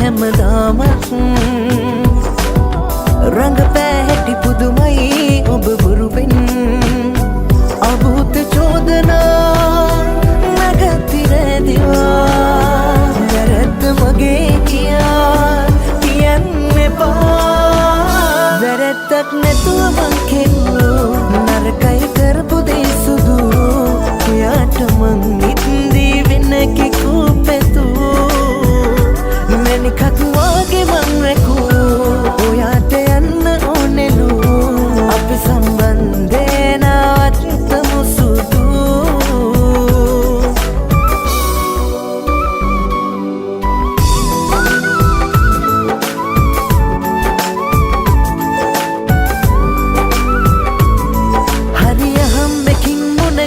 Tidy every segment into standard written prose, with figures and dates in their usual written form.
හැමදාමත් රංගපෑ හැටි පුදුමයි ඔබ බොරුවෙන් අභූත චෝදනා නැගතිරැදිවා වැරැද්ද මගේ කියන්න එපා වැරැද්දක් නැතුව මං කෙරුවෝ නරකයි කරපු දේ සුදු ඔයාට මං නිත්දී වෙන කෙකෝ පැතුවෝ මැනිකක් වාගේ මං රැකුවෝ ඔයාට යන්න ඕනෙලු අපි සම්බන්ධේ නවත්තමු සුදු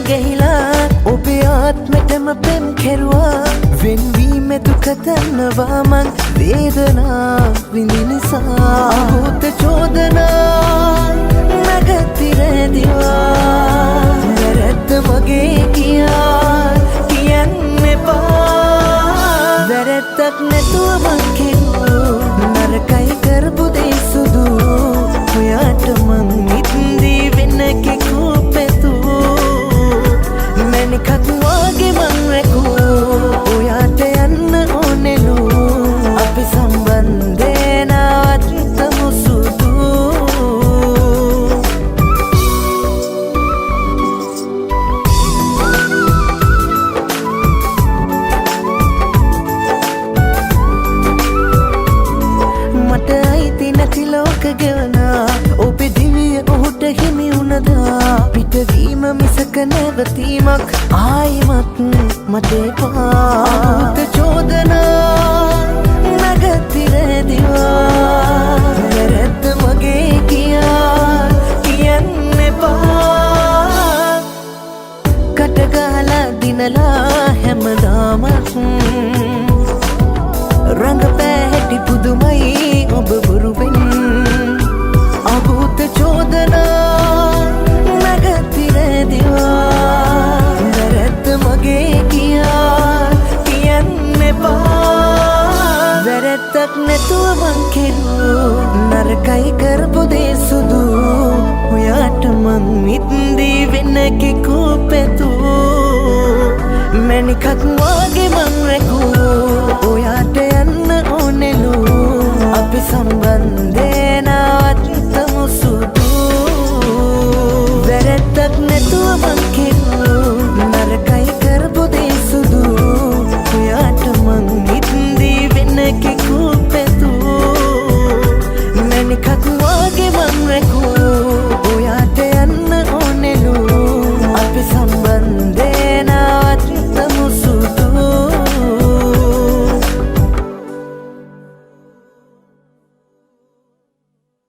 ගහිලා ඔබේ ආත්මෙටම පෙම් කෙරුවා වෙන්වීම දුක දන්නවා මං වේදනා විඳි නිසා අභූත චෝදනා නැගතිරැදිවා වැරැද්ද මගේ කියන්න එපා වැරැද්දක් නැතුව මං කෙරුවෝ නරකයි කරපු දේ සුදු ඔයාට මං නිත්දී වෙන කෙකෝ පැතුවෝ මැනිකක් වාගේ මං රැකුවෝ ඔයාට යන්න ඕනෙලු අපි සම්බන්ධේ නවත්තමු සුදු මට අයිති නැති ලෝක ගෙවනා ඔබේ දිවිය ඔහුට හිමි වුණදා පිටවීම මිසක නැවතීමක් ආයිමත් මට එපා අභූත චෝදනා නැගතිරැදිවා වැරැද්ද මගේ කියන්න එපා කටගහලා දිනලා හැමදාමත් රංගපෑ හැටි පුදුමයි ඔබ බොරුවෙන් අභූත චෝදනා නැගතිරැදිවා වැරැද්ද මගේ කියන්න එපා වැරැද්දක් නැතුව මං කෙරුවෝ නරකයි කරපු දේ සුදු ඔයාට මං නිත්දී වෙන කෙකෝ පැතුවෝ මැනිකක් වාගේ මං රැකුවෝ ඔයාට